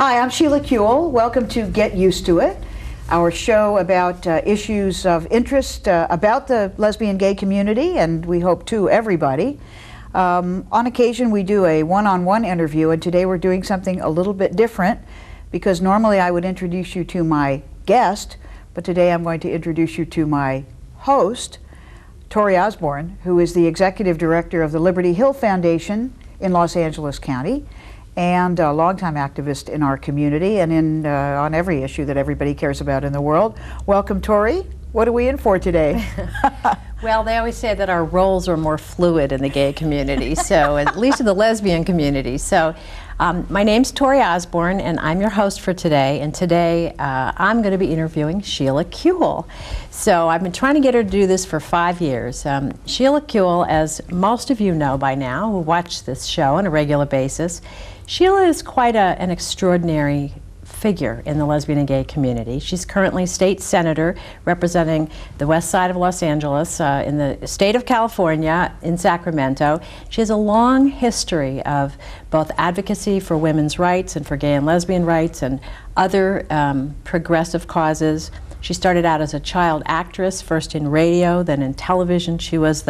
Hi, I'm Sheila Kuehl. Welcome to Get Used to It, our show about issues of interest about the lesbian gay community, and we hope to everybody. On occasion we do a one-on-one interview, and today we're doing something a little bit different because normally I would introduce you to my guest, but today I'm going to introduce you to my host, Torie Osborn, who is the Executive Director of the Liberty Hill Foundation in Los Angeles County, and a longtime activist in our community and on every issue that everybody cares about in the world. Welcome, Torie. What are we in for today? Well, they always say that our roles are more fluid in the gay community, so at least in the lesbian community. So my name's Torie Osborn, and I'm your host for today. And today I'm going to be interviewing Sheila Kuehl. So I've been trying to get her to do this for 5 years. Sheila Kuehl, as most of you know by now who watch this show on a regular basis, Sheila is quite an extraordinary figure in the lesbian and gay community. She's currently state senator representing the west side of Los Angeles in the state of California in Sacramento. She has a long history of both advocacy for women's rights and for gay and lesbian rights and other progressive causes. She started out as a child actress, first in radio, then in television. She was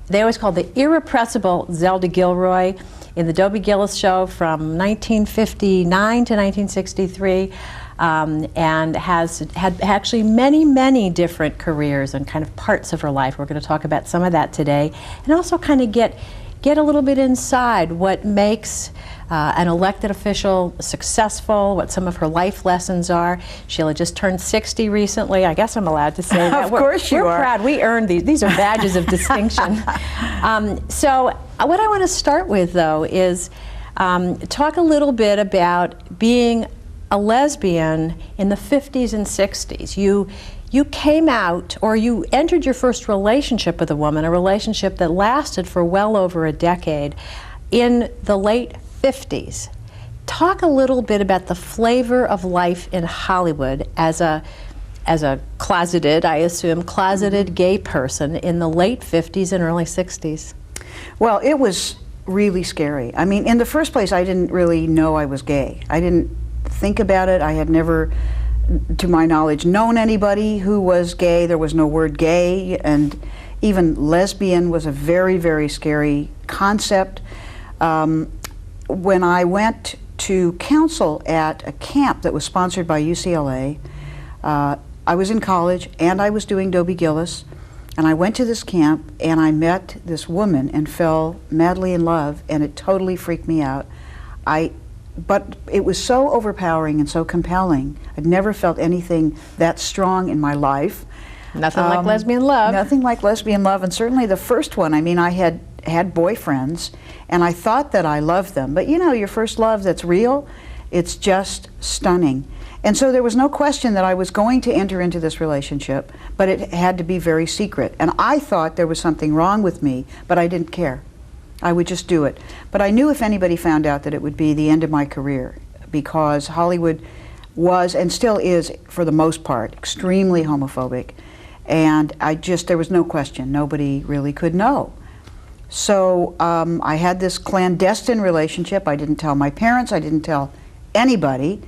they always called the irrepressible Zelda Gilroy in the Dobie Gillis show from 1959 to 1963, and has had actually many different careers and kind of parts of her life. We're going to talk about some of that today, and also kind of get a little bit inside what makes an elected official successful, what some of her life lessons are. Sheila just turned 60 recently. I guess I'm allowed to say that. Of course you are. We're proud. We earned these. These are badges of distinction. So what I want to start with, though, is talk a little bit about being a lesbian in the 50s and 60s. You came out, or you entered your first relationship with a woman, a relationship that lasted for well over a decade, in the late 50s. Talk a little bit about the flavor of life in Hollywood as a closeted, I assume, closeted gay person in the late 50s and early 60s. Well, it was really scary. I mean, in the first place, I didn't really know I was gay. I didn't think about it. I had never, to my knowledge, known anybody who was gay. There was no word gay, and even lesbian was a very scary concept. When I went to counsel at a camp that was sponsored by UCLA, I was in college and I was doing Dobie Gillis, and I went to this camp and I met this woman and fell madly in love, and it totally freaked me out. But it was so overpowering and so compelling. I'd never felt anything that strong in my life. Nothing like lesbian love. Nothing like lesbian love, and certainly the first one. I mean, I had boyfriends, and I thought that I loved them. But you know, your first love that's real, it's just stunning. And so there was no question that I was going to enter into this relationship, but it had to be very secret. And I thought there was something wrong with me, but I didn't care. I would just do it. But I knew if anybody found out that it would be the end of my career, because Hollywood was, and still is for the most part, extremely homophobic. And there was no question. Nobody really could know. So I had this clandestine relationship. I didn't tell my parents. I didn't tell anybody.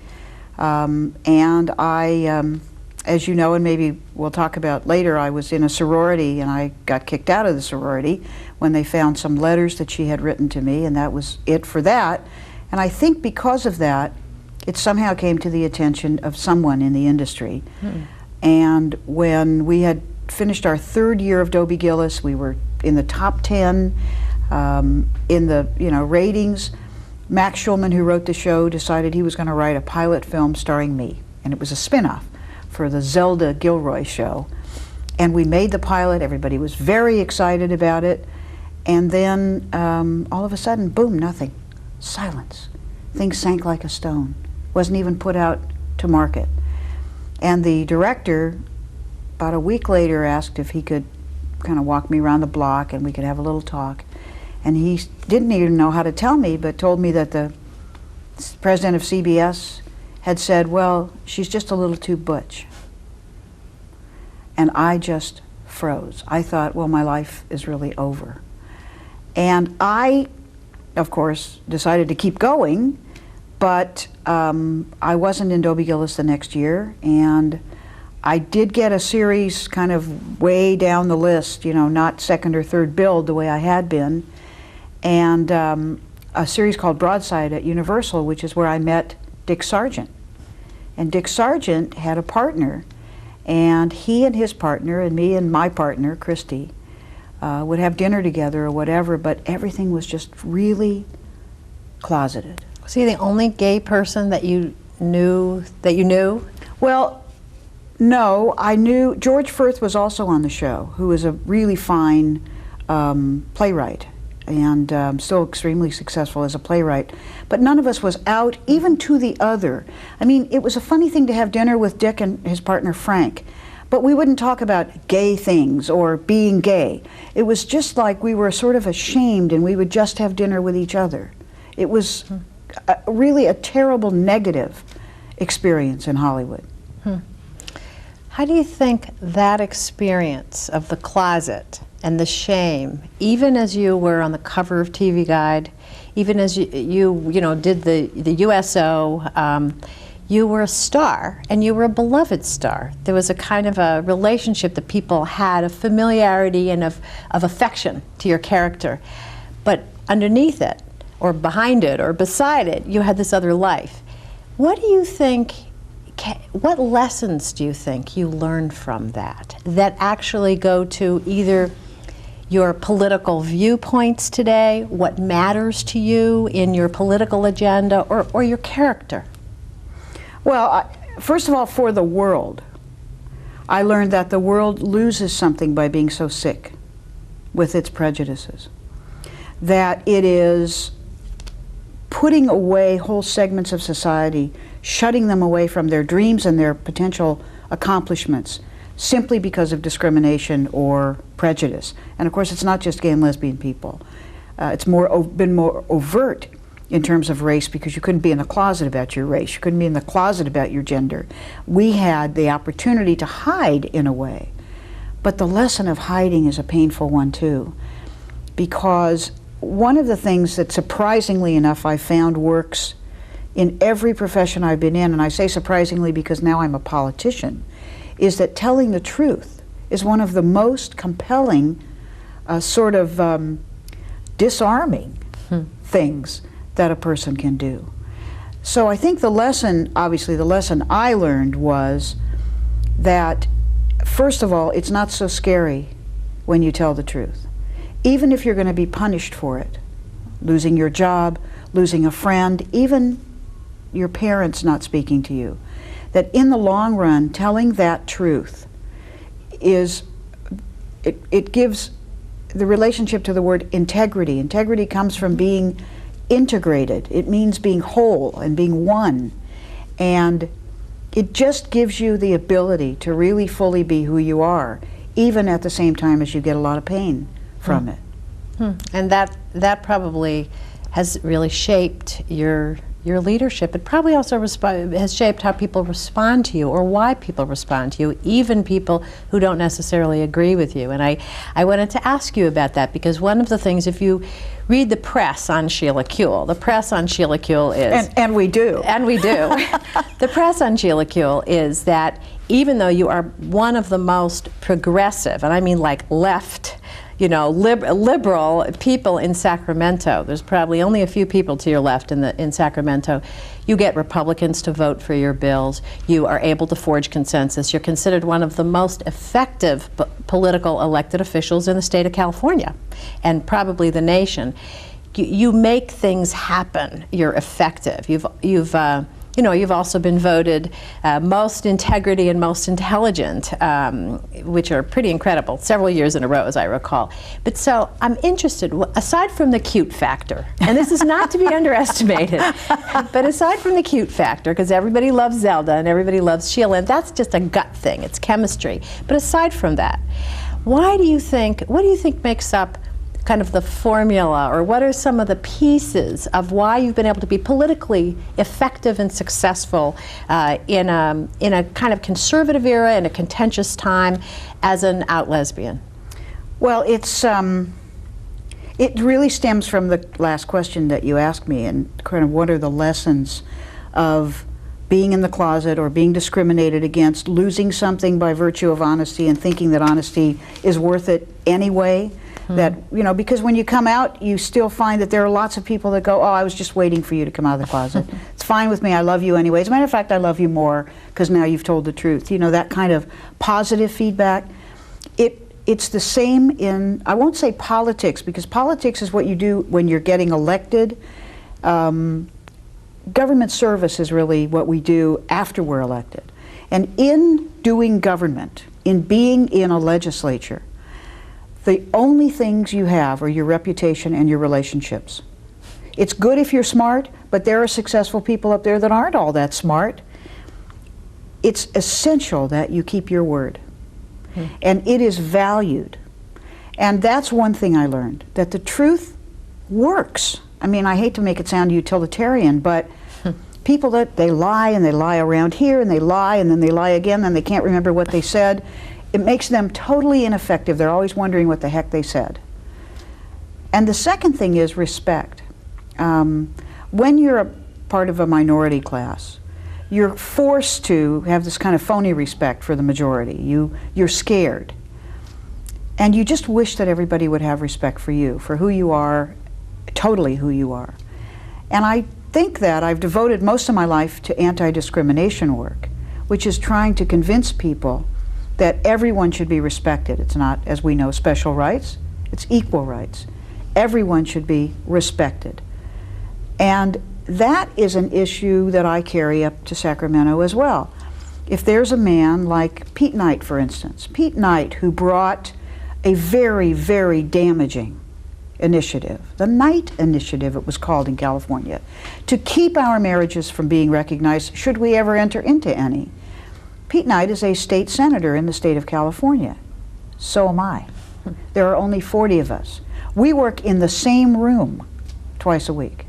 And I, as you know, and maybe we'll talk about later, I was in a sorority, and I got kicked out of the sorority when they found some letters that she had written to me, and that was it for that. And I think because of that, it somehow came to the attention of someone in the industry. And when we had finished our third year of Dobie Gillis, we were in the top 10 in the ratings. Max Schulman, who wrote the show, decided he was going to write a pilot film starring me, and it was a spin-off for the Zelda Gilroy show. And we made the pilot. Everybody was very excited about it, and then all of a sudden, boom, nothing. Silence. Things sank like a stone. Wasn't even put out to market. And the director, about a week later, asked if he could kind of walk me around the block and we could have a little talk. And he didn't even know how to tell me, but told me that the president of CBS had said, well, she's just a little too butch. And I just froze. I thought, well, my life is really over. And I, of course, decided to keep going, But I wasn't in Dobie Gillis the next year, and I did get a series kind of way down the list, you know, not second or third billed the way I had been, and a series called Broadside at Universal, which is where I met Dick Sargent. And Dick Sargent had a partner, and he and his partner and me and my partner, Christy, would have dinner together or whatever, but everything was just really closeted. Was he the only gay person that you knew? Well, no, I knew George Firth was also on the show, who is a really fine playwright and still extremely successful as a playwright. But none of us was out, even to the other. I mean, it was a funny thing to have dinner with Dick and his partner Frank, but we wouldn't talk about gay things or being gay. It was just like we were sort of ashamed, and we would just have dinner with each other. It was really a terrible negative experience in Hollywood. How do you think that experience of the closet and the shame, even as you were on the cover of TV Guide, even as you know, did the USO, you were a star, and you were a beloved star. There was a kind of a relationship that people had, of familiarity and of affection to your character. But underneath it, or behind it, or beside it, you had this other life. What do you think, what lessons do you think you learned from that actually go to either your political viewpoints today, what matters to you in your political agenda, or your character? Well, first of all, for the world, I learned that the world loses something by being so sick with its prejudices. That it is putting away whole segments of society, shutting them away from their dreams and their potential accomplishments simply because of discrimination or prejudice. And of course, it's not just gay and lesbian people. It's been more overt in terms of race, because you couldn't be in the closet about your race. You couldn't be in the closet about your gender. We had the opportunity to hide in a way. But the lesson of hiding is a painful one too, because one of the things that surprisingly enough I found works in every profession I've been in, and I say surprisingly because now I'm a politician, is that telling the truth is one of the most compelling sort of disarming things that a person can do. So I think the lesson, obviously the lesson I learned was that, first of all, it's not so scary when you tell the truth. Even if you're going to be punished for it, losing your job, losing a friend, even your parents not speaking to you, that in the long run, telling that truth is, it gives the relationship to the word integrity. Integrity comes from being integrated. It means being whole and being one. And it just gives you the ability to really fully be who you are, even at the same time as you get a lot of pain from it. And that probably has really shaped your leadership. It probably also has shaped how people respond to you, or why people respond to you, even people who don't necessarily agree with you. And I wanted to ask you about that, because one of the things, if you read the press on Sheila Kuehl, the press on Sheila Kuehl is... And we do. And we do. The press on Sheila Kuehl is that even though you are one of the most progressive, and I mean like left, you know, liberal people in Sacramento, there's probably only a few people to your left in Sacramento, you get Republicans to vote for your bills, you are able to forge consensus, you're considered one of the most effective political elected officials in the state of California, and probably the nation. You make things happen, you're effective. You've also been voted most integrity and most intelligent, which are pretty incredible, several years in a row, as I recall. But so I'm interested, aside from the cute factor, and this is not to be underestimated, but aside from the cute factor, because everybody loves Zelda and everybody loves Sheila, and that's just a gut thing, it's chemistry. But aside from that, what do you think makes up kind of the formula, or what are some of the pieces of why you've been able to be politically effective and successful in a kind of conservative era, in a contentious time, as an out lesbian? Well, It really stems from the last question that you asked me, and kind of what are the lessons of being in the closet or being discriminated against, losing something by virtue of honesty and thinking that honesty is worth it anyway. That, you know, because when you come out, you still find that there are lots of people that go, oh, I was just waiting for you to come out of the closet. It's fine with me, I love you anyway. As a matter of fact, I love you more because now you've told the truth. You know, that kind of positive feedback. It's the same in, I won't say politics, because politics is what you do when you're getting elected. Government service is really what we do after we're elected. And in doing government, in being in a legislature, the only things you have are your reputation and your relationships. It's good if you're smart, but there are successful people up there that aren't all that smart. It's essential that you keep your word. And it is valued. And that's one thing I learned, that the truth works. I mean, I hate to make it sound utilitarian, but people that they lie and they lie around here and they lie and then they lie again and they can't remember what they said. It makes them totally ineffective. They're always wondering what the heck they said. And the second thing is respect. When you're a part of a minority class, you're forced to have this kind of phony respect for the majority. You're scared. And you just wish that everybody would have respect for you, for who you are, totally who you are. And I think that I've devoted most of my life to anti-discrimination work, which is trying to convince people that everyone should be respected. It's not, as we know, special rights, it's equal rights. Everyone should be respected. And that is an issue that I carry up to Sacramento as well. If there's a man like Pete Knight, for instance, Pete Knight, who brought a very, very damaging initiative, the Knight Initiative it was called in California, to keep our marriages from being recognized should we ever enter into any. Pete Knight is a state senator in the state of California. So am I. There are only 40 of us. We work in the same room twice a week.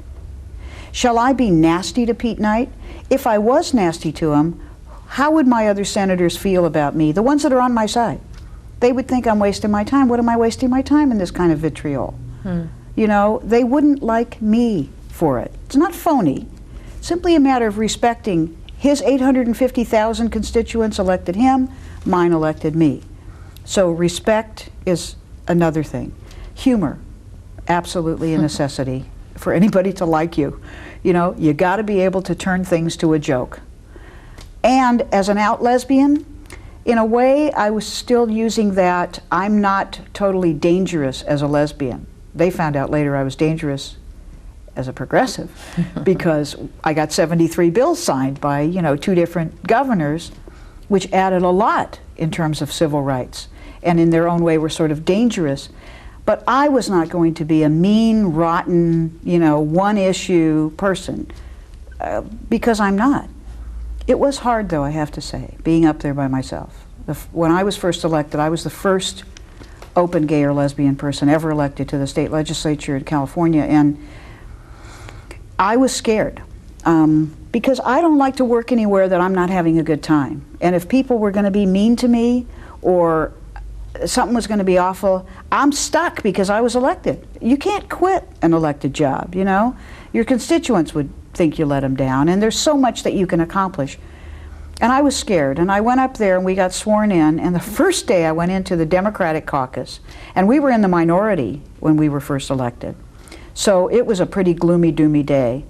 Shall I be nasty to Pete Knight? If I was nasty to him, how would my other senators feel about me, the ones that are on my side? They would think I'm wasting my time. What am I wasting my time in this kind of vitriol? You know, they wouldn't like me for it. It's not phony. It's simply a matter of respecting his 850,000 constituents elected him, mine elected me. So respect is another thing. Humor, absolutely a necessity for anybody to like you. You know, you got to be able to turn things to a joke. And as an out lesbian, in a way, I was still using that I'm not totally dangerous as a lesbian. They found out later I was dangerous as a progressive because I got 73 bills signed by, you know, 2 different governors, which added a lot in terms of civil rights, and in their own way were sort of dangerous. But I was not going to be a mean, rotten, you know, one-issue person, because I'm not. It was hard, though, I have to say, being up there by myself. When I was first elected, I was the first open gay or lesbian person ever elected to the state legislature in California, and I was scared, because I don't like to work anywhere that I'm not having a good time. And if people were going to be mean to me, or something was going to be awful, I'm stuck because I was elected. You can't quit an elected job, you know? Your constituents would think you let them down, and there's so much that you can accomplish. And I was scared, and I went up there and we got sworn in, and the first day I went into the Democratic caucus, and we were in the minority when we were first elected. So it was a pretty gloomy, doomy day.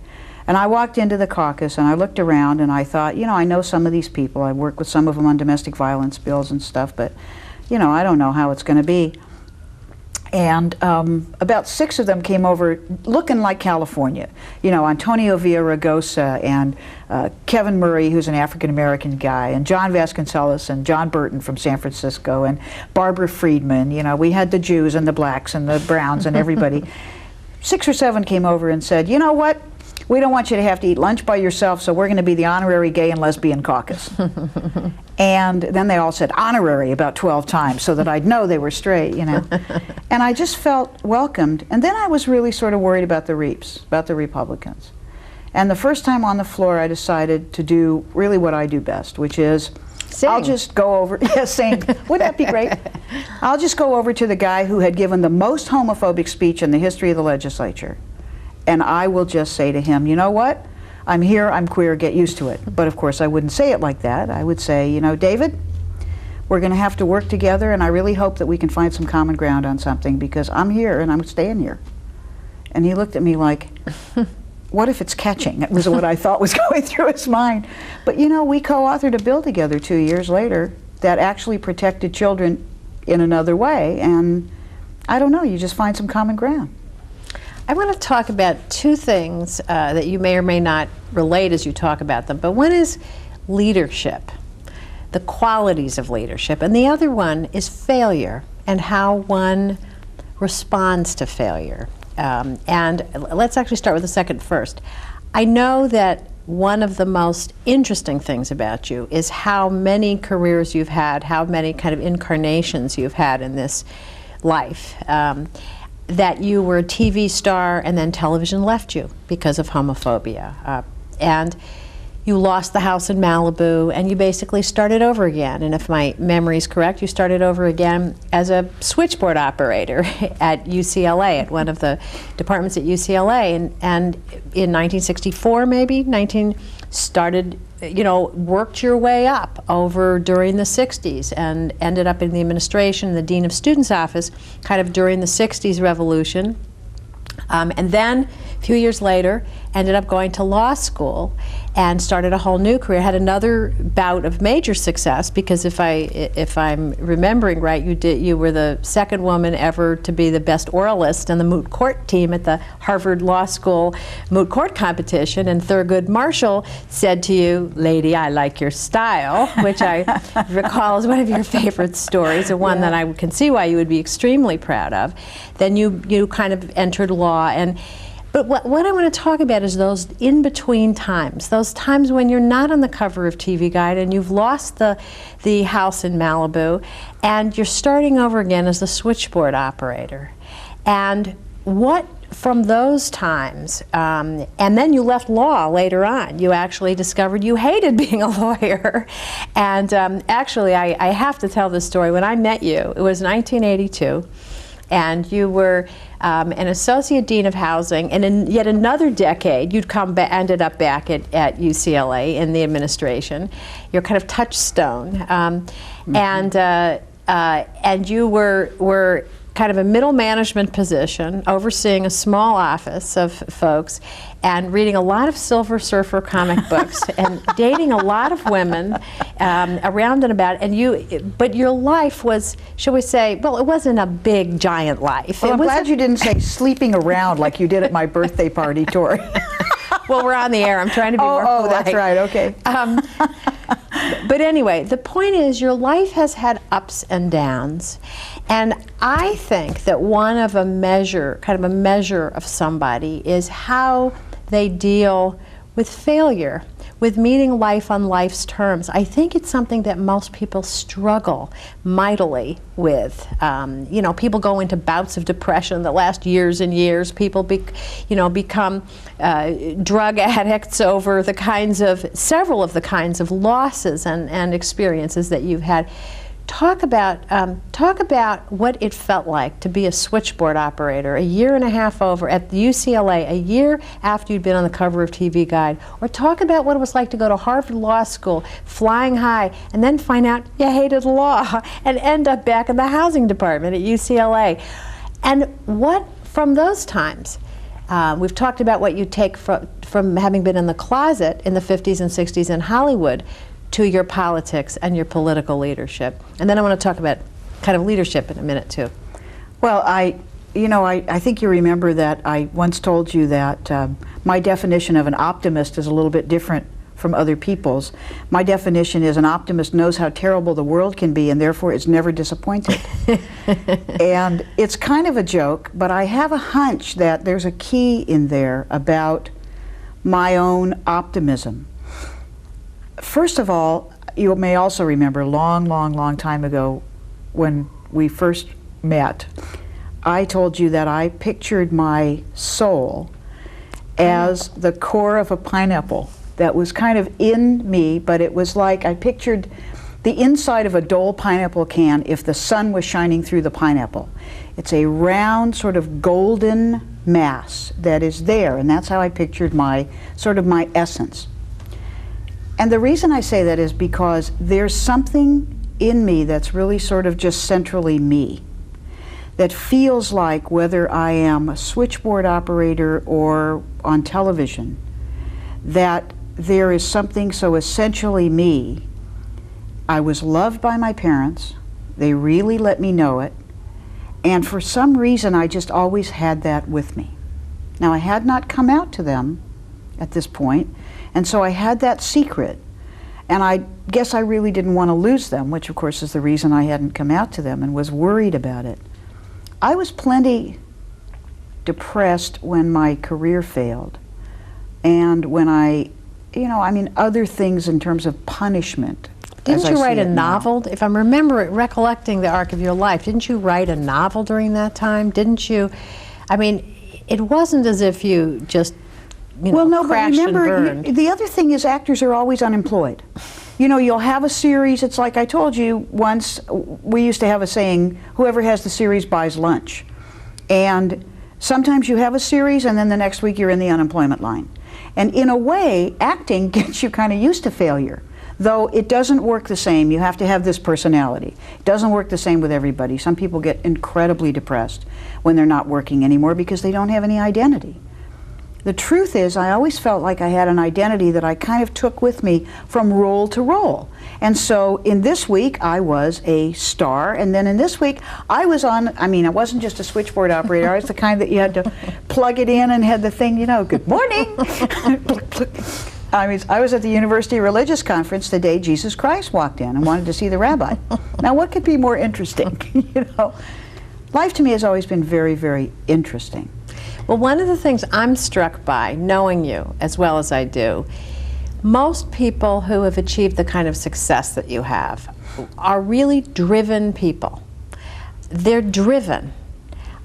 And I walked into the caucus and I looked around and I thought, you know, I know some of these people. I work with some of them on domestic violence bills and stuff, but you know, I don't know how it's going to be. And about 6 of them came over looking like California. You know, Antonio Villaraigosa and Kevin Murray, who's an African-American guy, and John Vasconcellos and John Burton from San Francisco, and Barbara Friedman. You know, we had the Jews and the blacks and the browns and everybody. 6 or 7 came over and said, you know what? We don't want you to have to eat lunch by yourself, so we're going to be the honorary gay and lesbian caucus. And then they all said honorary about 12 times so that I'd know they were straight, you know. And I just felt welcomed. And then I was really sort of worried about the Reaps, about the Republicans. And the first time on the floor, I decided to do really what I do best, which is I'll just go over, sing. Wouldn't that be great? I'll just go over to the guy who had given the most homophobic speech in the history of the legislature, and I will just say to him, you know what? I'm here, I'm queer, get used to it. But of course I wouldn't say it like that. I would say, you know, David, we're going to have to work together, and I really hope that we can find some common ground on something, because I'm here and I'm staying here. And he looked at me like, what if it's catching? That was what I thought was going through his mind. But you know, we co-authored a bill together 2 years later that actually protected children in another way, and I don't know, you just find some common ground. I want to talk about two things that you may or may not relate as you talk about them, but one is leadership, the qualities of leadership, and the other one is failure and how one responds to failure. And let's actually start with the second first. I know that one of the most interesting things about you is how many careers you've had, how many kind of incarnations you've had in this life. That you were a TV star and then television left you because of homophobia. And you lost the house in Malibu and you basically started over again. And if my memory is correct, you started over again as a switchboard operator at UCLA, at one of the departments at UCLA. And in 1964, maybe, started, you know, worked your way up over during the 60s and ended up in the administration, the Dean of Students office, kind of during the 60s revolution. And then a few years later, ended up going to law school and started a whole new career. Had another bout of major success, because if I'm remembering right, you were the second woman ever to be the best oralist in the moot court team at the Harvard Law School moot court competition. And Thurgood Marshall said to you, "Lady, I like your style," which I recall as one of your favorite stories, and one that I can see why you would be extremely proud of. Then you kind of entered law. But what I want to talk about is those in-between times, those times when you're not on the cover of TV Guide and you've lost the house in Malibu and you're starting over again as the switchboard operator. And what from those times, and then you left law later on. You actually discovered you hated being a lawyer. And actually, I have to tell this story. When I met you, it was 1982. And you were an associate dean of housing, and in yet another decade, you'd ended up back at UCLA in the administration. You're kind of touchstone, and you were kind of a middle management position, overseeing a small office of folks, and reading a lot of Silver Surfer comic books, and dating a lot of women around and about. But your life was, shall we say, well, it wasn't a big, giant life. Well, I'm glad you didn't say sleeping around like you did at my birthday party, Torie. Well, we're on the air. I'm trying to be more polite. Oh, that's right. Okay. But anyway, the point is, your life has had ups and downs, and I think that one of a measure of somebody is how they deal with failure, with meeting life on life's terms. I think it's something that most people struggle mightily with. You know, people go into bouts of depression that last years and years. People become drug addicts over several of the kinds of losses and experiences that you've had. Talk about what it felt like to be a switchboard operator a year and a half over at the UCLA, a year after you'd been on the cover of TV Guide. Or talk about what it was like to go to Harvard Law School, flying high, and then find out you hated law and end up back in the housing department at UCLA. And what, from those times, we've talked about what you take from having been in the closet in the 50s and 60s in Hollywood to your politics and your political leadership. And then I want to talk about kind of leadership in a minute too. Well, I think you remember that I once told you that my definition of an optimist is a little bit different from other people's. My definition is an optimist knows how terrible the world can be and therefore is never disappointed. And it's kind of a joke, but I have a hunch that there's a key in there about my own optimism. First of all, you may also remember a long time ago when we first met, I told you that I pictured my soul as the core of a pineapple that was kind of in me, but it was like I pictured the inside of a Dole pineapple can if the sun was shining through the pineapple. It's a round, sort of golden mass that is there, and that's how I pictured my essence. And the reason I say that is because there's something in me that's really sort of just centrally me, that feels like whether I am a switchboard operator or on television, that there is something so essentially me. I was loved by my parents. They really let me know it. And for some reason, I just always had that with me. Now, I had not come out to them at this point, and so I had that secret. And I guess I really didn't want to lose them, which of course is the reason I hadn't come out to them and was worried about it. I was plenty depressed when my career failed. And when other things in terms of punishment. Didn't you write a novel? If I'm recollecting the arc of your life, didn't you write a novel during that time? Didn't you? I mean, it wasn't as if you just, crashed and burned. The other thing is actors are always unemployed. You'll have a series. It's like I told you once, we used to have a saying, whoever has the series buys lunch. And sometimes you have a series and then the next week you're in the unemployment line. And in a way, acting gets you kind of used to failure. Though it doesn't work the same. You have to have this personality. It doesn't work the same with everybody. Some people get incredibly depressed when they're not working anymore because they don't have any identity. The truth is, I always felt like I had an identity that I kind of took with me from role to role. And so in this week, I was a star, and then in this week, I was on, I wasn't just a switchboard operator, I was the kind that you had to plug it in and had the thing, good morning. I was at the University Religious Conference the day Jesus Christ walked in and wanted to see the rabbi. Now, what could be more interesting? Life to me has always been very, very interesting. Well, one of the things I'm struck by, knowing you as well as I do, most people who have achieved the kind of success that you have are really driven people. They're driven.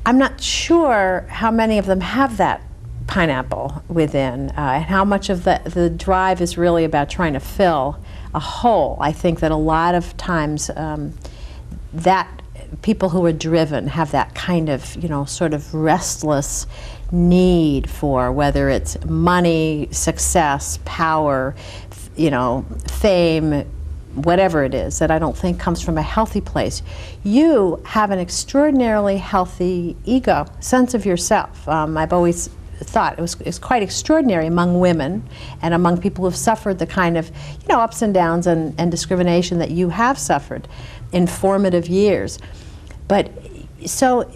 I'm not sure how many of them have that pineapple within, and how much of the drive is really about trying to fill a hole. I think that a lot of times that people who are driven have that kind of, sort of restless need for, whether it's money, success, power, fame, whatever it is, that I don't think comes from a healthy place. You have an extraordinarily healthy ego, sense of yourself. I've always thought it's quite extraordinary among women and among people who've suffered the kind of ups and downs and discrimination that you have suffered in formative years. But so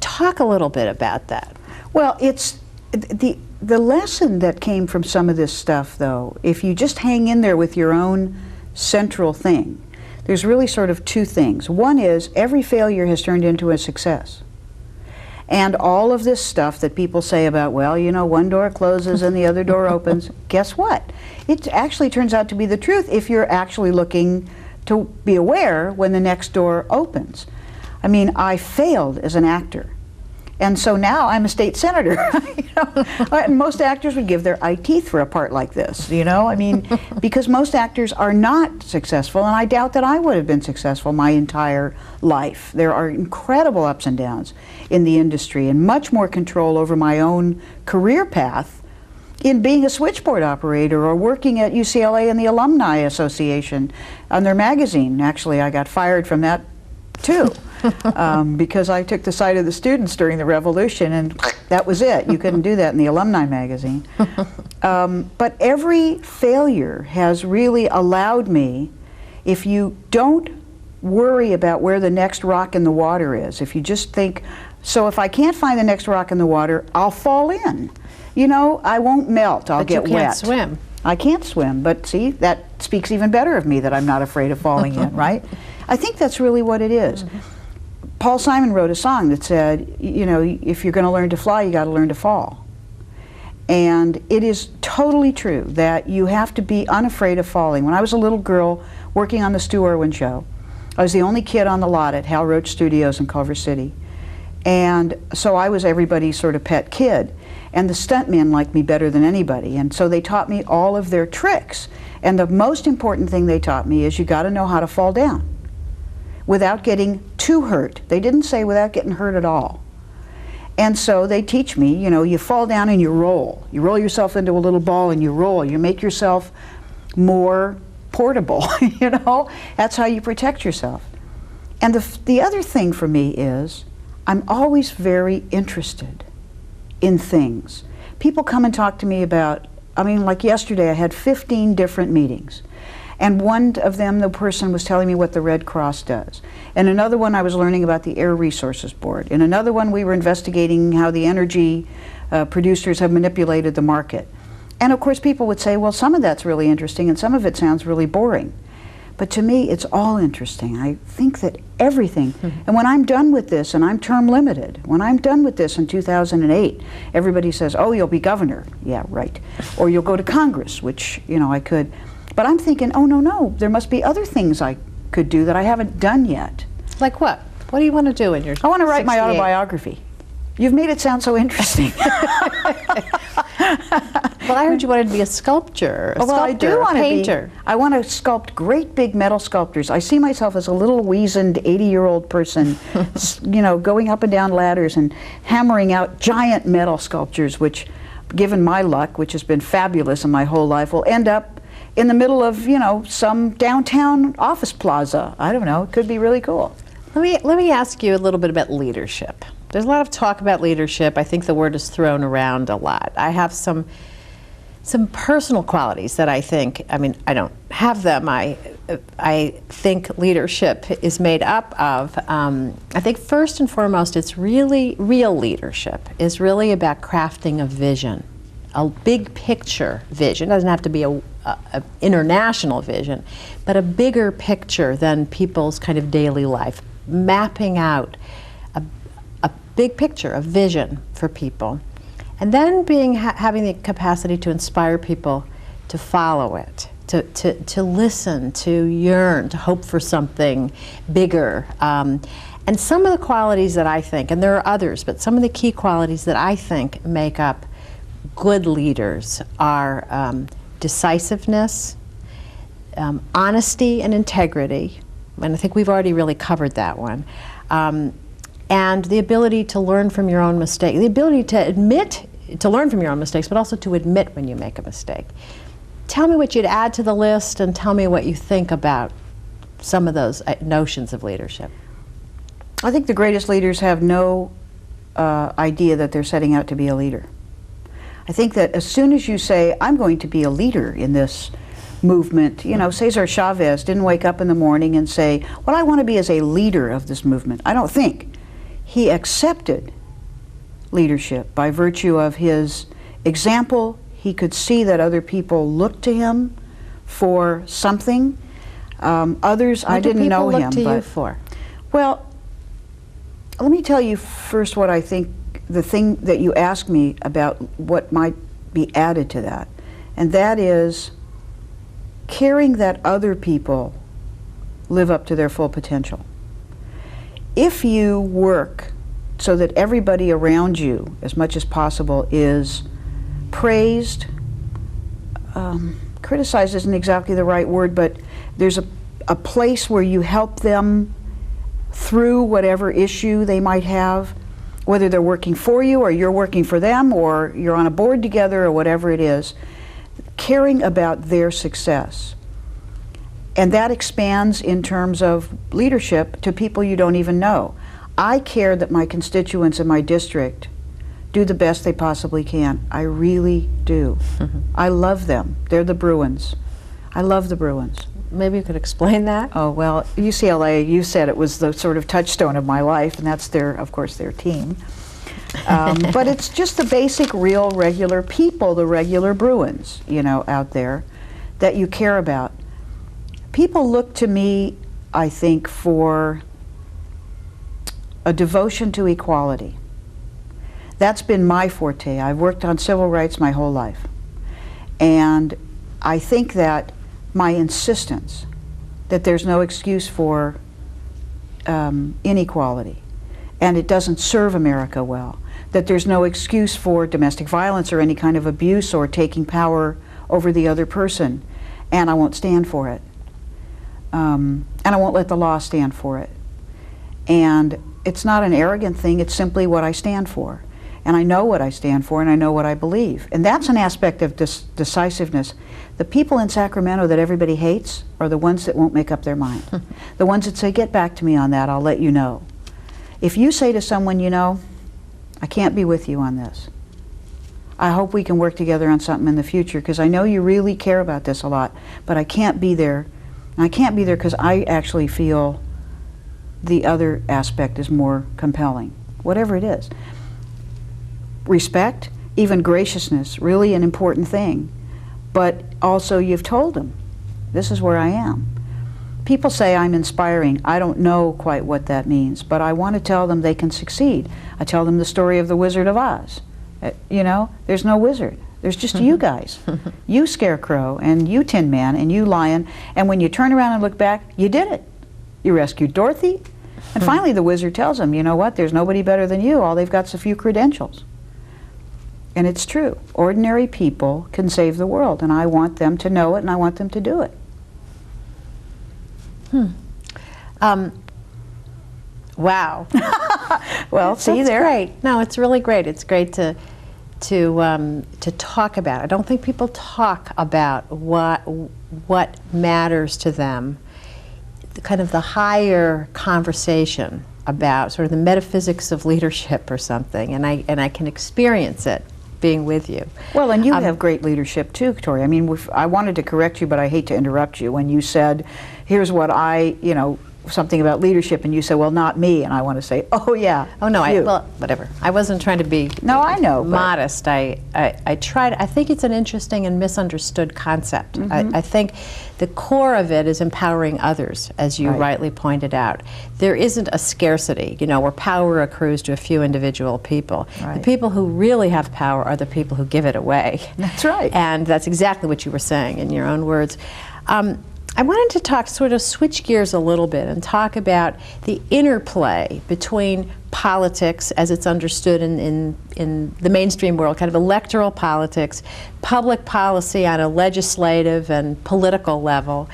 talk a little bit about that. Well, it's the lesson that came from some of this stuff, though. If you just hang in there with your own central thing, there's really sort of two things. One is every failure has turned into a success. And all of this stuff that people say about, one door closes and the other door opens, guess what? It actually turns out to be the truth if you're actually looking to be aware when the next door opens. I failed as an actor. And so now I'm a state senator. And most actors would give their eye teeth for a part like this, because most actors are not successful, and I doubt that I would have been successful my entire life. There are incredible ups and downs in the industry, and much more control over my own career path in being a switchboard operator or working at UCLA in the Alumni Association on their magazine. Actually, I got fired from that too. Because I took the side of the students during the revolution, and that was it. You couldn't do that in the alumni magazine. But every failure has really allowed me, if you don't worry about where the next rock in the water is, if you just think, so if I can't find the next rock in the water, I'll fall in. I won't melt, I'll get wet. But you can't swim. I can't swim, but see, that speaks even better of me, that I'm not afraid of falling in, right? I think that's really what it is. Mm-hmm. Paul Simon wrote a song that said, if you're going to learn to fly, you got to learn to fall. And it is totally true that you have to be unafraid of falling. When I was a little girl working on the Stu Irwin show, I was the only kid on the lot at Hal Roach Studios in Culver City. And so I was everybody's sort of pet kid. And the stuntmen liked me better than anybody, and so they taught me all of their tricks. And the most important thing they taught me is you got to know how to fall down without getting too hurt. They didn't say without getting hurt at all. And so they teach me, you know, you fall down and you roll. You roll yourself into a little ball and you roll. You make yourself more portable, you know? That's how you protect yourself. And the other thing for me is I'm always very interested in things. People come and talk to me about, I mean, like yesterday I had 15 different meetings. And one of them, the person was telling me what the Red Cross does. And another one, I was learning about the Air Resources Board. And another one, we were investigating how the energy producers have manipulated the market. And of course, people would say, well, some of that's really interesting and some of it sounds really boring. But to me, it's all interesting. I think that everything, and when I'm done with this, and I'm term limited, when I'm done with this in 2008, everybody says, oh, you'll be governor. Yeah, right. Or you'll go to Congress, which, you know, I could. But I'm thinking, oh, no, there must be other things I could do that I haven't done yet. Like what? What do you want to do in your I want to write 68? my autobiography. You've made it sound so interesting. Well, I heard you wanted to be a sculptor, Well, I do want to painter. I want to sculpt great big metal sculptures. I see myself as a little weazened 80-year-old person, you know, going up and down ladders and hammering out giant metal sculptures, which, given my luck, which has been fabulous in my whole life, will end up in the middle of, you know, some downtown office plaza. I don't know. It could be really cool. Let me ask you a little bit about leadership. There's a lot of talk about leadership. I think the word is thrown around a lot. I have some personal qualities that I think, I mean, I don't have them. I think leadership is made up of, I think first and foremost, it's really, real leadership is really about crafting a vision, a big picture vision. It doesn't have to be a international vision, but a bigger picture than people's kind of daily life, mapping out a big picture, a vision for people. And then having the capacity to inspire people to follow it, to listen, to yearn, to hope for something bigger. And some of the qualities that I think, and there are others, but some of the key qualities that I think make up good leaders are decisiveness, honesty and integrity, and I think we've already really covered that one. And the ability to learn from your own mistakes, the ability to learn from your own mistakes, but also to admit when you make a mistake. Tell me what you'd add to the list, and tell me what you think about some of those notions of leadership. I think the greatest leaders have no idea that they're setting out to be a leader. I think that as soon as you say, I'm going to be a leader in this movement, you know, Cesar Chavez didn't wake up in the morning and say, what I want to be is a leader of this movement. I don't think. He accepted leadership by virtue of his example. He could see that other people looked to him for something. Others, I didn't know him. What do people look to you for? Well, let me tell you first what I think, the thing that you asked me about what might be added to that, and that is caring that other people live up to their full potential. If you work so that everybody around you, as much as possible, is praised, criticized isn't exactly the right word, but there's a place where you help them through whatever issue they might have, whether they're working for you or you're working for them or you're on a board together or whatever it is, caring about their success. And that expands in terms of leadership to people you don't even know. I care that my constituents in my district do the best they possibly can. I really do. I love them. They're the Bruins. I love the Bruins. Maybe you could explain that. Oh, well, UCLA, you said it was the sort of touchstone of my life, and that's of course, their team. But it's just the basic, real, regular people, the regular Bruins, you know, out there that you care about. People look to me, I think, for a devotion to equality. That's been my forte. I've worked on civil rights my whole life. And I think that my insistence that there's no excuse for inequality, and it doesn't serve America well, that there's no excuse for domestic violence or any kind of abuse or taking power over the other person, and I won't stand for it. And I won't let the law stand for it. And it's not an arrogant thing, it's simply what I stand for. And I know what I stand for, and I know what I believe. And that's an aspect of decisiveness. The people in Sacramento that everybody hates are the ones that won't make up their mind. The ones that say, get back to me on that, I'll let you know. If you say to someone, you know, I can't be with you on this. I hope we can work together on something in the future, because I know you really care about this a lot, but I can't be there. And I can't be there because I actually feel the other aspect is more compelling, whatever it is. Respect, even graciousness, really an important thing. But also you've told them, this is where I am. People say I'm inspiring. I don't know quite what that means, but I want to tell them they can succeed. I tell them the story of the Wizard of Oz. You know, there's no wizard. There's just you guys. You Scarecrow, and you Tin Man, and you Lion, and when you turn around and look back, you did it. You rescued Dorothy, and finally the wizard tells them, you know what, there's nobody better than you. All they've got is a few credentials. And it's true. Ordinary people can save the world, and I want them to know it, and I want them to do it. Wow. Well, see That's there. great. No, it's really great. It's great to talk about. I don't think people talk about what matters to them. Kind of the higher conversation about sort of the metaphysics of leadership or something, and I can experience it being with you. Well, and you have great leadership too, Torie. I mean, I wanted to correct you, but I hate to interrupt you. When you said, here's what you know, something about leadership, and you said, well, not me, and I want to say, oh yeah. Oh no, well, whatever. I wasn't trying to be modest. I tried. I think it's an interesting and misunderstood concept. I think the core of it is empowering others, as you rightly pointed out. There isn't a scarcity, you know, where power accrues to a few individual people. The people who really have power are the people who give it away. That's right. And that's exactly what you were saying in your own words. I wanted to sort of switch gears a little bit and talk about the interplay between politics as it's understood in the mainstream world, kind of electoral politics, public policy on a legislative and political level,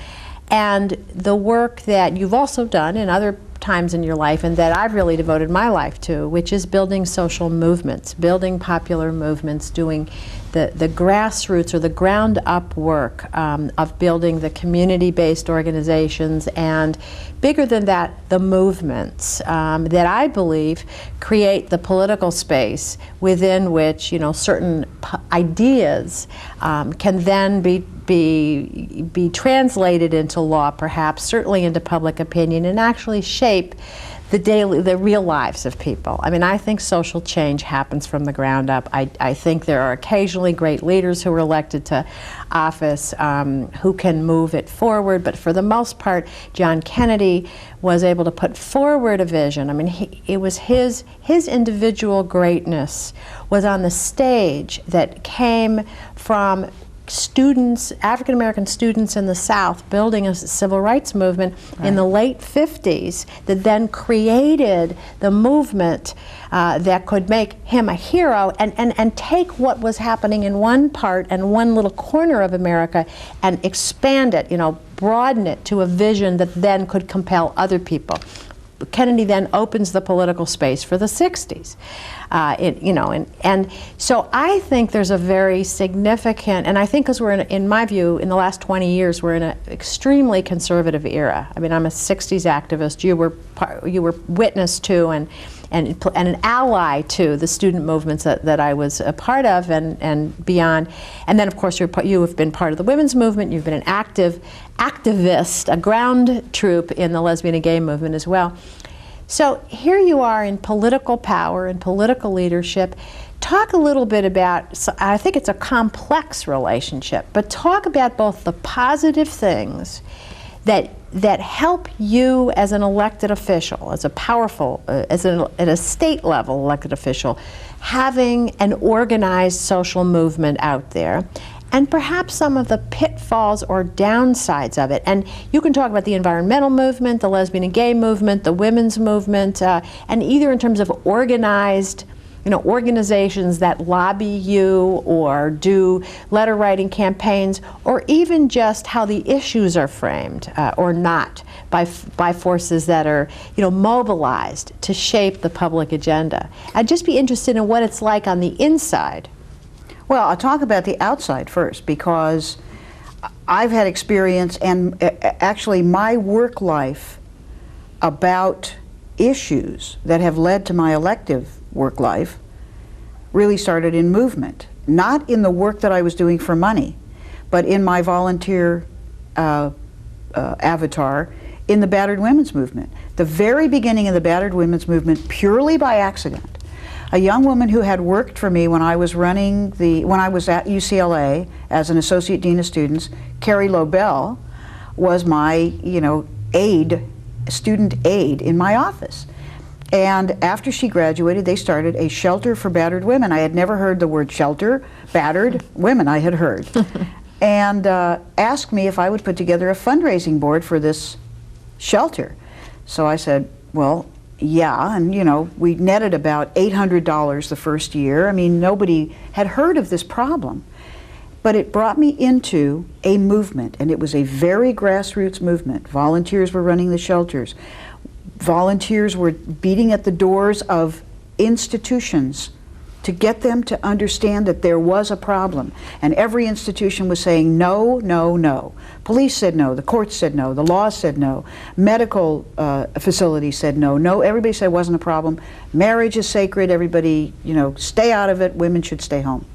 and the work that you've also done in other times in your life and that I've really devoted my life to, which is building social movements, building popular movements, doing the grassroots or the ground up work of building the community-based organizations, and bigger than that, the movements that I believe create the political space within which, you know, certain ideas can then be translated into law, perhaps, certainly into public opinion, and actually shape the real lives of people. I mean, I think social change happens from the ground up. I think there are occasionally great leaders who are elected to office who can move it forward, but for the most part, John Kennedy was able to put forward a vision. I mean, it was his individual greatness was on the stage that came from students, African American students in the South, building a civil rights movement in the late 50s that then created the movement that could make him a hero and take what was happening in one part and one little corner of America and expand it, you know, broaden it to a vision that then could compel other people. Kennedy then opens the political space for the 60s. You know, and so I think there's a very significant, and I think because we're in my view, in the last 20 years, we're in an extremely conservative era. I mean, I'm a 60s activist. You were witness to and an ally to the student movements that I was a part of and beyond. And then, of course, you have been part of the women's movement. You've been an activist, a ground troop in the lesbian and gay movement as well. So here you are in political power and political leadership. Talk a little bit about, I think it's a complex relationship, but talk about both the positive things that help you as an elected official, as a powerful, at a state level elected official, having an organized social movement out there, and perhaps some of the pitfalls or downsides of it. And you can talk about the environmental movement, the lesbian and gay movement, the women's movement, and either in terms of organized organizations that lobby you or do letter writing campaigns, or even just how the issues are framed or not by forces that are mobilized to shape the public agenda. I'd just be interested in what it's like on the inside. Well, I'll talk about the outside first, because I've had experience, and actually my work life about issues that have led to my elective work life really started in movement. Not in the work that I was doing for money, but in my volunteer avatar in the battered women's movement. The very beginning of the battered women's movement, purely by accident, a young woman who had worked for me when I was when I was at UCLA as an associate dean of students, Carrie Lobel, was my student aide in my office. And after she graduated, they started a shelter for battered women. I had never heard the word shelter, battered women I had heard. And asked me if I would put together a fundraising board for this shelter. So I said, well, yeah, and we netted about $800 the first year. I mean, nobody had heard of this problem. But it brought me into a movement, and it was a very grassroots movement. Volunteers were running the shelters. Volunteers were beating at the doors of institutions to get them to understand that there was a problem. And every institution was saying no, no, no. Police said no, the courts said no, the law said no, medical facilities said no, no, everybody said it wasn't a problem. Marriage is sacred, everybody, stay out of it, women should stay home.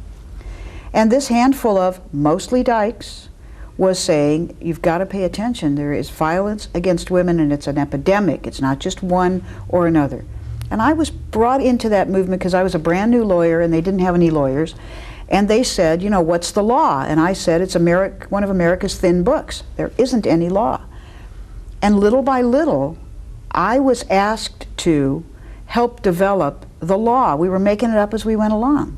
And this handful of mostly dykes was saying, you've got to pay attention. There is violence against women, and it's an epidemic. It's not just one or another. And I was brought into that movement because I was a brand new lawyer, and they didn't have any lawyers. And they said, what's the law? And I said, it's one of America's thin books. There isn't any law. And little by little, I was asked to help develop the law. We were making it up as we went along.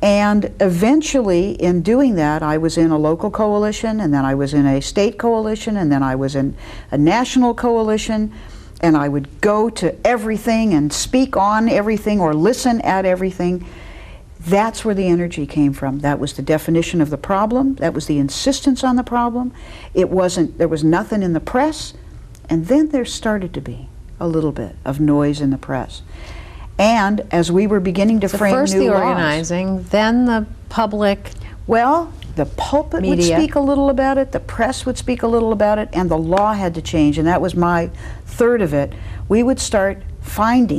And eventually, in doing that, I was in a local coalition, and then I was in a state coalition, and then I was in a national coalition, and I would go to everything and speak on everything or listen at everything. That's where the energy came from. That was the definition of the problem. That was the insistence on the problem. There was nothing in the press, and then there started to be a little bit of noise in the press. And as we were beginning to frame new laws. First the organizing, then the public. Well, the pulpit would speak a little about it, the press would speak a little about it, and the law had to change, and that was my third of it. We would start trying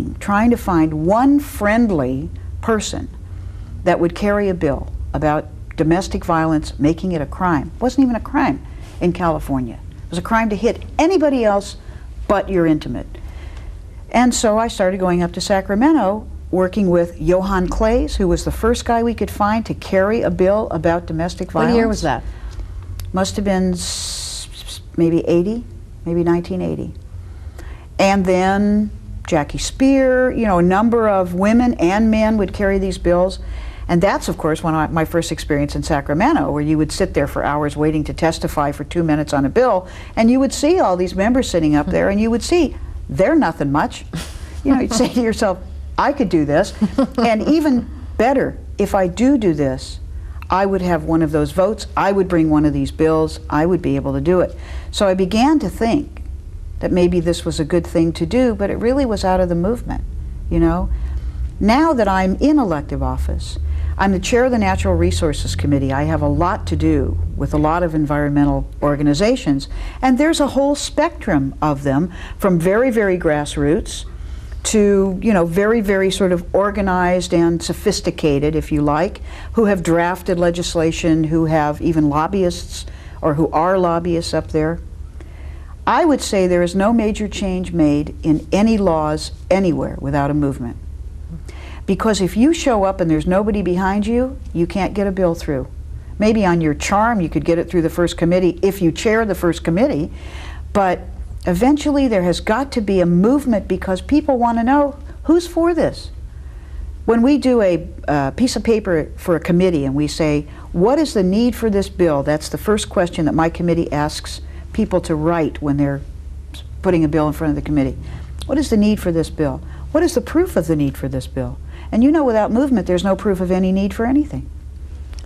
to find one friendly person that would carry a bill about domestic violence, making it a crime. It wasn't even a crime in California. It was a crime to hit anybody else but your intimate. And so I started going up to Sacramento, working with Johan Claes, who was the first guy we could find to carry a bill about domestic violence. What year was that? Must have been maybe 80, maybe 1980. And then Jackie Spear, a number of women and men would carry these bills. And that's, of course, my first experience in Sacramento, where you would sit there for hours waiting to testify for 2 minutes on a bill, and you would see all these members sitting up there, and you would see, they're nothing much. You'd say to yourself, I could do this. And even better, if I do this, I would have one of those votes, I would bring one of these bills, I would be able to do it. So I began to think that maybe this was a good thing to do, but it really was out of the movement, Now that I'm in elective office, I'm the chair of the Natural Resources Committee. I have a lot to do with a lot of environmental organizations, and there's a whole spectrum of them, from very, very grassroots to, very, very sort of organized and sophisticated, if you like, who have drafted legislation, who have even lobbyists, or who are lobbyists up there. I would say there is no major change made in any laws anywhere without a movement. Because if you show up and there's nobody behind you, you can't get a bill through. Maybe on your charm you could get it through the first committee if you chair the first committee, but eventually there has got to be a movement because people want to know who's for this. When we do a piece of paper for a committee and we say, what is the need for this bill? That's the first question that my committee asks people to write when they're putting a bill in front of the committee. What is the need for this bill? What is the proof of the need for this bill? And you know, without movement, there's no proof of any need for anything.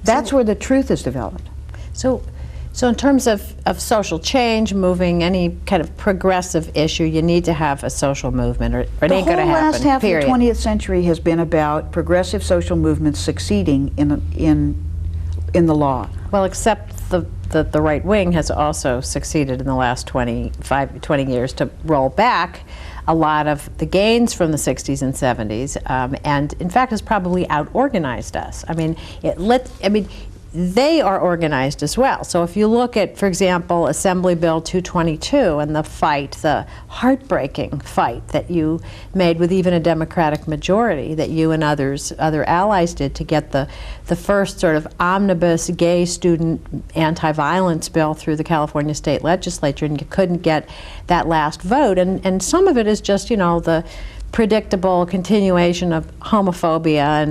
That's where the truth is developed. So in terms of social change, moving any kind of progressive issue, you need to have a social movement, or it ain't going to happen, The whole last half period. of the 20th century has been about progressive social movements succeeding in the law. Well, except the right wing has also succeeded in the last 20 years to roll back a lot of the gains from the 60s and 70s, and in fact has probably out-organized us. I mean, they are organized as well. So if you look at, for example, Assembly Bill 222 and the heartbreaking fight that you made with even a Democratic majority, that you and other allies did to get the first sort of omnibus gay student anti-violence bill through the California state legislature, and you couldn't get that last vote. And some of it is just, you know, the predictable continuation of homophobia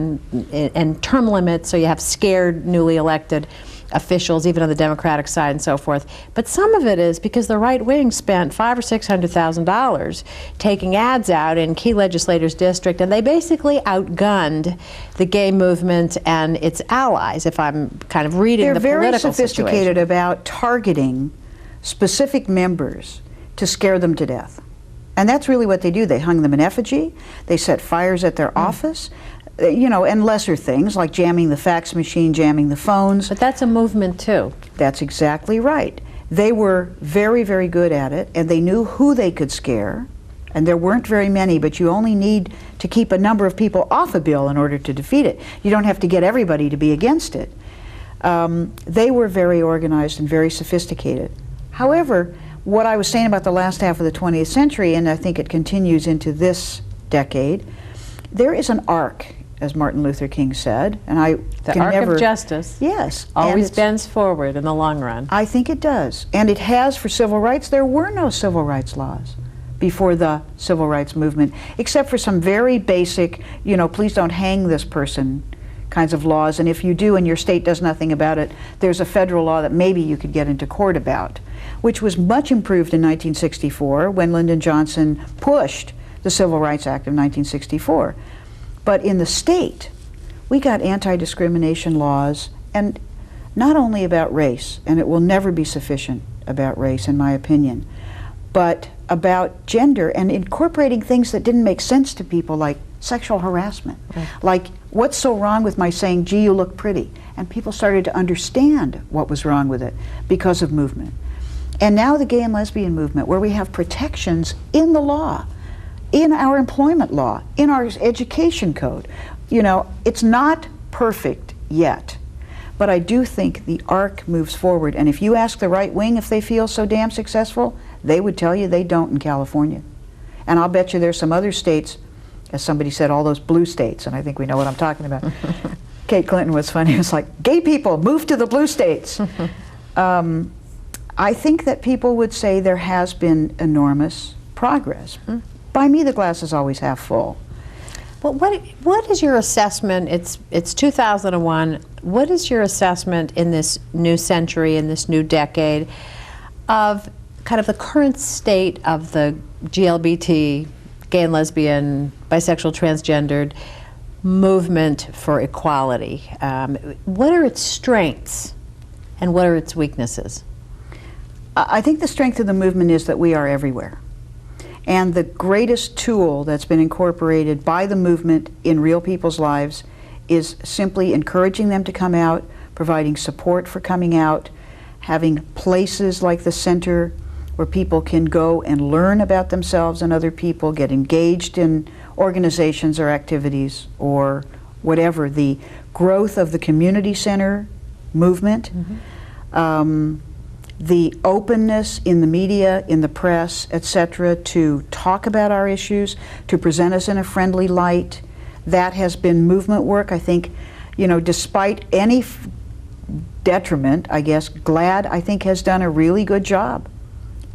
and term limits, so you have scared newly elected officials, even on the Democratic side and so forth. But some of it is because the right wing spent $500,000 or $600,000 taking ads out in key legislators' district, and they basically outgunned the gay movement and its allies, if I'm kind of reading the political situation. They're very sophisticated about targeting specific members to scare them to death. And that's really what they do. They hung them in effigy, they set fires at their office, you know, and lesser things like jamming the fax machine, jamming the phones. But that's a movement too. That's exactly right. They were very, very good at it, and they knew who they could scare, and there weren't very many, but you only need to keep a number of people off a bill in order to defeat it. You don't have to get everybody to be against it. They were very organized and very sophisticated. However, what I was saying about the last half of the 20th century, and I think it continues into this decade, there is an arc, as Martin Luther King said, and the arc of justice. Yes, always bends forward in the long run. I think it does, and it has for civil rights. There were no civil rights laws before the civil rights movement, except for some very basic, you know, please don't hang this person kinds of laws, and if you do and your state does nothing about it, there's a federal law that maybe you could get into court about, which was much improved in 1964 when Lyndon Johnson pushed the Civil Rights Act of 1964. But in the state, we got anti-discrimination laws, and not only about race, and it will never be sufficient about race in my opinion, but about gender and incorporating things that didn't make sense to people, like sexual harassment. Right. Like, what's so wrong with my saying, gee, you look pretty? And people started to understand what was wrong with it because of movement. And now the gay and lesbian movement, where we have protections in the law, in our employment law, in our education code. You know, it's not perfect yet, but I do think the arc moves forward. And if you ask the right wing if they feel so damn successful, they would tell you they don't in California. And I'll bet you there's some other states, as somebody said, all those blue states, and I think we know what I'm talking about. Kate Clinton was funny. It was like, gay people, move to the blue states. I think that people would say there has been enormous progress. By me, the glass is always half full. Well, what is your assessment? It's 2001. What is your assessment in this new century, in this new decade, of kind of the current state of the GLBT, gay and lesbian, bisexual, transgendered movement for equality? What are its strengths and what are its weaknesses? I think the strength of the movement is that we are everywhere. And the greatest tool that's been incorporated by the movement in real people's lives is simply encouraging them to come out, providing support for coming out, having places like the center where people can go and learn about themselves and other people, get engaged in organizations or activities or whatever. The growth of the community center movement, the openness in the media, in the press, etc., to talk about our issues, to present us in a friendly light. That has been movement work. I think, you know, despite any detriment, I guess, GLAAD, I think, has done a really good job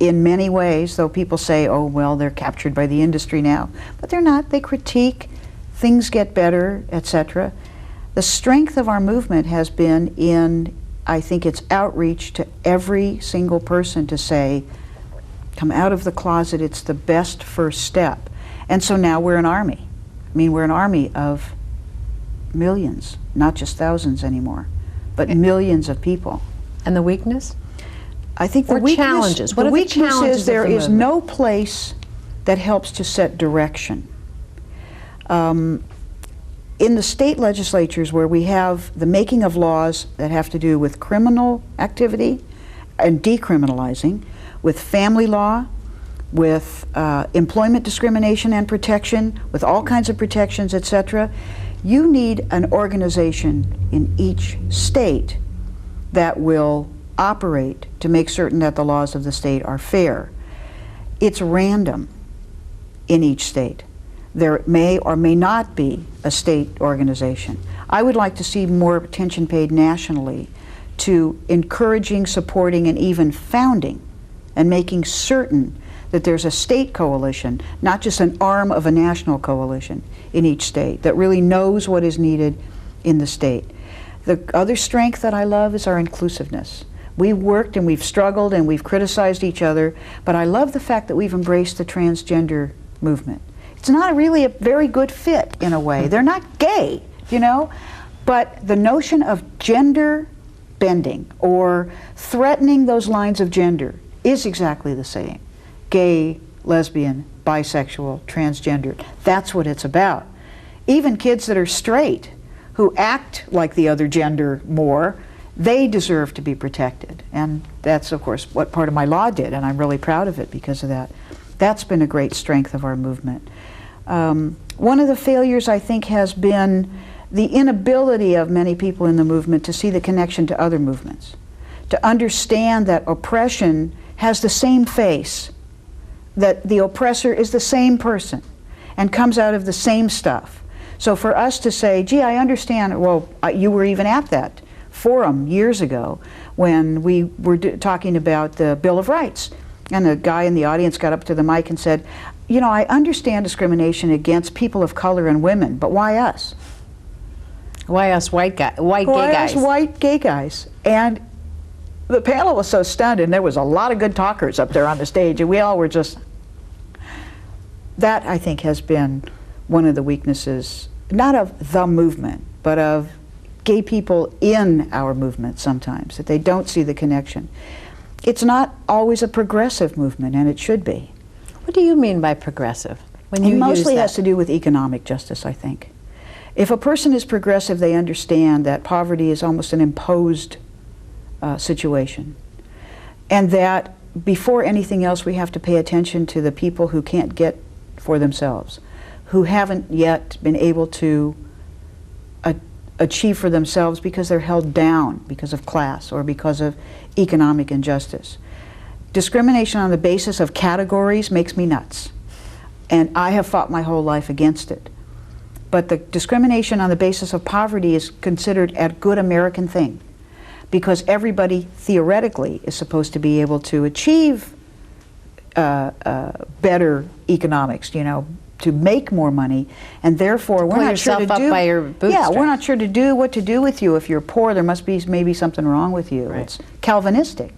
in many ways, though people say, oh, well, they're captured by the industry now. But they're not. They critique, things get better, etc. The strength of our movement has been in, I think, its outreach to every single person to say, come out of the closet, it's the best first step. And so now we're an army. I mean, we're an army of millions, not just thousands anymore, but millions of people. And the weakness? I think Or challenges. What the are the weakness challenges is of there the is movement? no place that helps to set direction. In the state legislatures where we have the making of laws that have to do with criminal activity and decriminalizing, with family law, with employment discrimination and protection, with all kinds of protections, etc., you need an organization in each state that will operate to make certain that the laws of the state are fair. It's random in each state. There may or may not be a state organization. I would like to see more attention paid nationally to encouraging, supporting, and even founding and making certain that there's a state coalition, not just an arm of a national coalition in each state that really knows what is needed in the state. The other strength that I love is our inclusiveness. We've worked and we've struggled and we've criticized each other, but I love the fact that we've embraced the transgender movement. It's not really a very good fit in a way. They're not gay, you know, but the notion of gender bending or threatening those lines of gender is exactly the same. Gay, lesbian, bisexual, transgender, that's what it's about. Even kids that are straight, who act like the other gender more, they deserve to be protected. And that's, of course, what part of my law did, and I'm really proud of it because of that. That's been a great strength of our movement. One of the failures, I think, has been the inability of many people in the movement to see the connection to other movements, to understand that oppression has the same face, that the oppressor is the same person and comes out of the same stuff. So for us to say, gee, I understand, well, you were even at that forum years ago when we were talking about the Bill of Rights, and the guy in the audience got up to the mic and said, you know, I understand discrimination against people of color and women, but why us? Why us white gay guys? Why us white gay guys? And the panel was so stunned, and there was a lot of good talkers up there on the stage, and we all were just... That, I think, has been one of the weaknesses, not of the movement, but of gay people in our movement sometimes, that they don't see the connection. It's not always a progressive movement, and it should be. What do you mean by progressive? When you It mostly use that? has to do with economic justice, I think. If a person is progressive, they understand that poverty is almost an imposed situation, and that before anything else we have to pay attention to the people who can't get for themselves, who haven't yet been able to achieve for themselves because they're held down because of class or because of economic injustice. Discrimination on the basis of categories makes me nuts, and I have fought my whole life against it. But the discrimination on the basis of poverty is considered a good American thing, because everybody theoretically is supposed to be able to achieve better economics, you know, to make more money, and therefore we're not sure to yourself up by your bootstraps. Yeah, we're not sure to do what to do with you if you're poor. There must be maybe something wrong with you. Right. It's Calvinistic,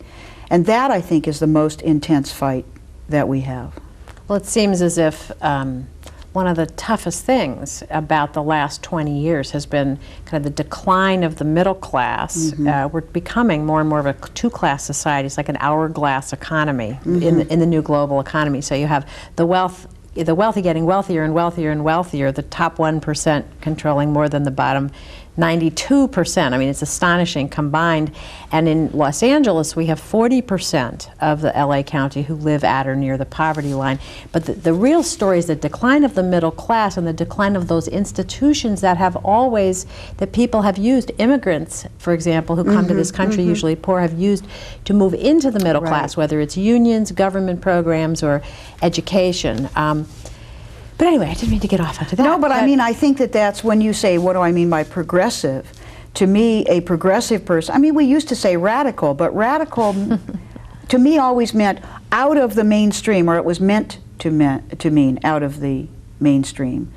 and that, I think, is the most intense fight that we have. Well, it seems as if one of the toughest things about the last 20 years has been kind of the decline of the middle class. Mm-hmm. We're becoming more and more of a two-class society. It's like an hourglass economy in the new global economy. So you have the wealthy getting wealthier and wealthier and wealthier, the top 1% controlling more than the bottom 92%. I mean, it's astonishing combined. And in Los Angeles, we have 40% of the LA County who live at or near the poverty line. But the real story is the decline of the middle class and the decline of those institutions that have always, that people have used. Immigrants, for example, who come to this country, usually poor, have used to move into the middle class, whether it's unions, government programs, or education. But anyway, I didn't mean to get off onto that. No, but I mean, I think that that's when you say, what do I mean by progressive? To me, a progressive person, I mean, we used to say radical, but radical to me always meant out of the mainstream, or it was meant to mean out of the mainstream.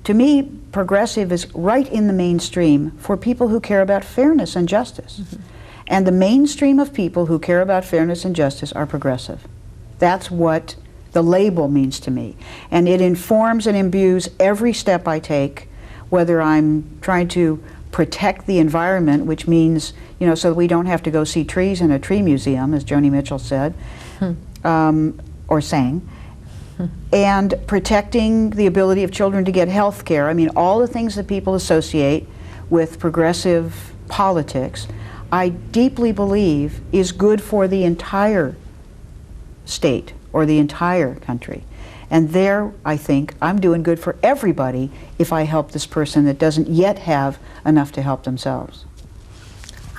To me, progressive is right in the mainstream for people who care about fairness and justice. And the mainstream of people who care about fairness and justice are progressive. That's what the label means to me. And it informs and imbues every step I take, whether I'm trying to protect the environment, which means, you know, so that we don't have to go see trees in a tree museum, as Joni Mitchell said, or sang, and protecting the ability of children to get health care. I mean, all the things that people associate with progressive politics, I deeply believe is good for the entire state or the entire country. And there, I think, I'm doing good for everybody if I help this person that doesn't yet have enough to help themselves.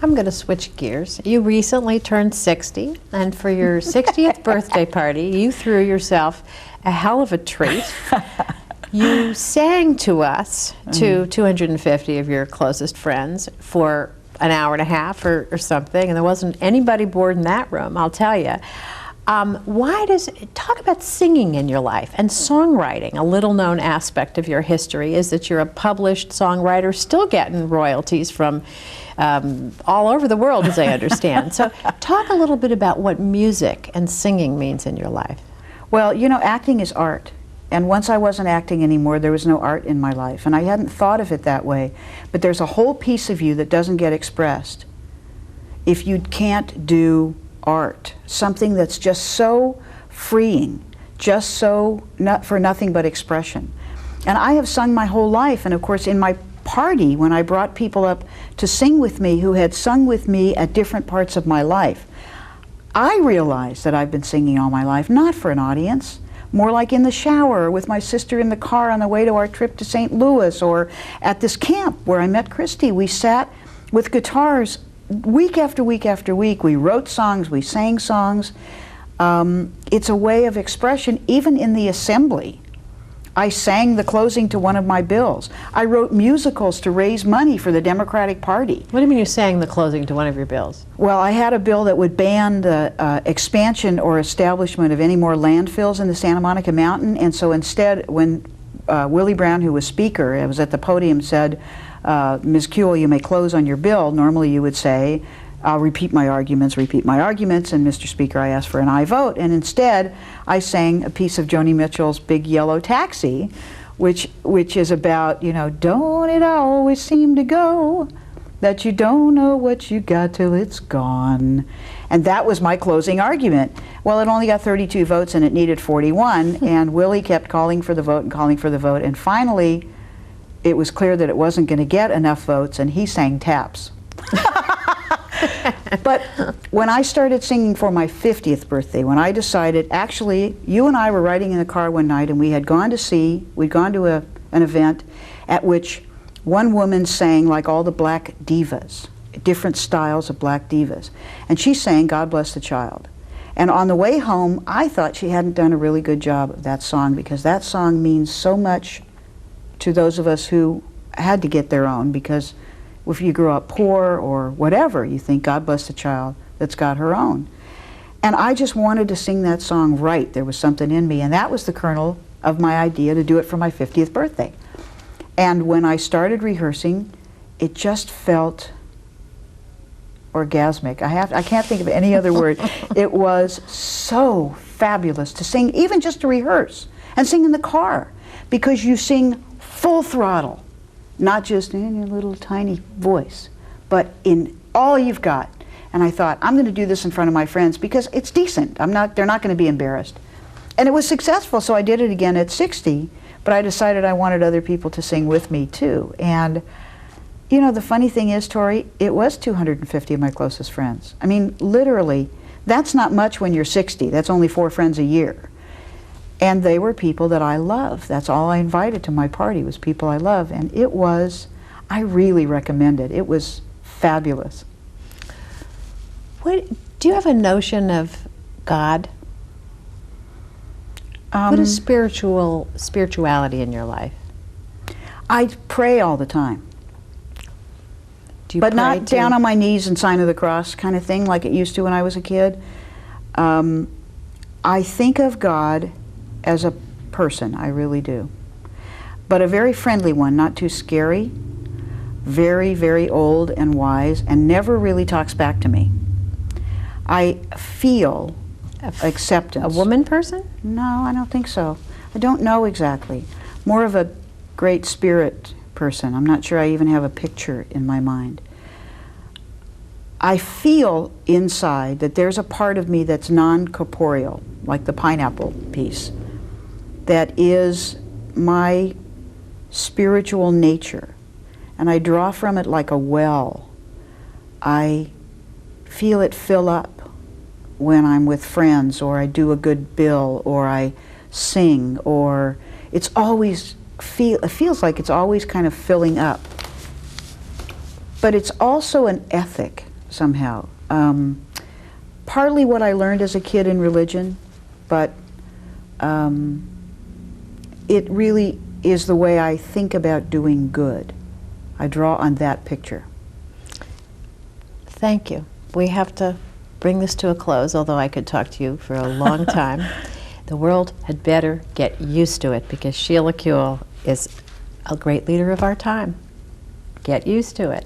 I'm going to switch gears. You recently turned 60, and for your 60th birthday party, you threw yourself a hell of a treat. You sang to us, to 250 of your closest friends, for an hour and a half or something, and there wasn't anybody bored in that room, I'll tell you. Talk about singing in your life and songwriting. A little known aspect of your history is that you're a published songwriter, still getting royalties from all over the world, as I understand. So talk a little bit about what music and singing means in your life. Well, you know, acting is art. And once I wasn't acting anymore, there was no art in my life. And I hadn't thought of it that way. But there's a whole piece of you that doesn't get expressed if you can't do art, something that's just so freeing, just so for nothing but expression. And I have sung my whole life, and of course in my party, when I brought people up to sing with me who had sung with me at different parts of my life, I realized that I've been singing all my life, not for an audience, more like in the shower, or with my sister in the car on the way to our trip to St. Louis, or at this camp where I met Christy. We sat with guitars week after week after week. We wrote songs, we sang songs. It's a way of expression. Even in the assembly, I sang the closing to one of my bills. I wrote musicals to raise money for the Democratic Party. What do you mean you sang the closing to one of your bills? Well, I had a bill that would ban the expansion or establishment of any more landfills in the Santa Monica Mountain, and so instead, when Willie Brown, who was speaker, I was at the podium, said, Ms. Kuehl, you may close on your bill. Normally you would say, I'll repeat my arguments, and Mr. Speaker, I ask for an aye vote. And instead, I sang a piece of Joni Mitchell's Big Yellow Taxi, which is about, you know, don't it always seem to go that you don't know what you got till it's gone. And that was my closing argument. Well, it only got 32 votes and it needed 41, and Willie kept calling for the vote and calling for the vote, and finally, it was clear that it wasn't going to get enough votes, and he sang taps. But when I started singing for my 50th birthday, when I decided, actually, you and I were riding in the car one night, and we had gone to an event at which one woman sang like all the black divas, different styles of black divas. And she sang God Bless the Child. And on the way home, I thought she hadn't done a really good job of that song, because that song means so much to those of us who had to get their own, because if you grew up poor or whatever, you think, God bless the child that's got her own. And I just wanted to sing that song right. There was something in me, and that was the kernel of my idea to do it for my 50th birthday. And when I started rehearsing, it just felt orgasmic. I can't think of any other word. It was so fabulous to sing, even just to rehearse, and sing in the car, because you sing full throttle. Not just in your little tiny voice, but in all you've got. And I thought, I'm going to do this in front of my friends because it's decent. They're not going to be embarrassed. And it was successful, so I did it again at 60, but I decided I wanted other people to sing with me too. And you know, the funny thing is, Torie, it was 250 of my closest friends. I mean, literally, that's not much when you're 60. That's only 4 friends a year. And they were people that I love. That's all I invited to my party, was people I love. And it was, I really recommend it. It was fabulous. Do you have a notion of God? What is spirituality in your life? I pray all the time. Do you but pray not down on my knees and sign of the cross kind of thing like it used to when I was a kid. I think of God as a person, I really do. But a very friendly one, not too scary, very, very old and wise, and never really talks back to me. I feel acceptance. A woman person? No, I don't think so. I don't know exactly. More of a great spirit person. I'm not sure I even have a picture in my mind. I feel inside that there's a part of me that's non-corporeal, like the pineapple piece, that is my spiritual nature. And I draw from it like a well. I feel it fill up when I'm with friends, or I do a good bill, or I sing, or it's always it feels like it's always kind of filling up. But it's also an ethic somehow. Partly what I learned as a kid in religion, but it really is the way I think about doing good. I draw on that picture. Thank you. We have to bring this to a close, although I could talk to you for a long time. The world had better get used to it, because Sheila Kuehl is a great leader of our time. Get used to it.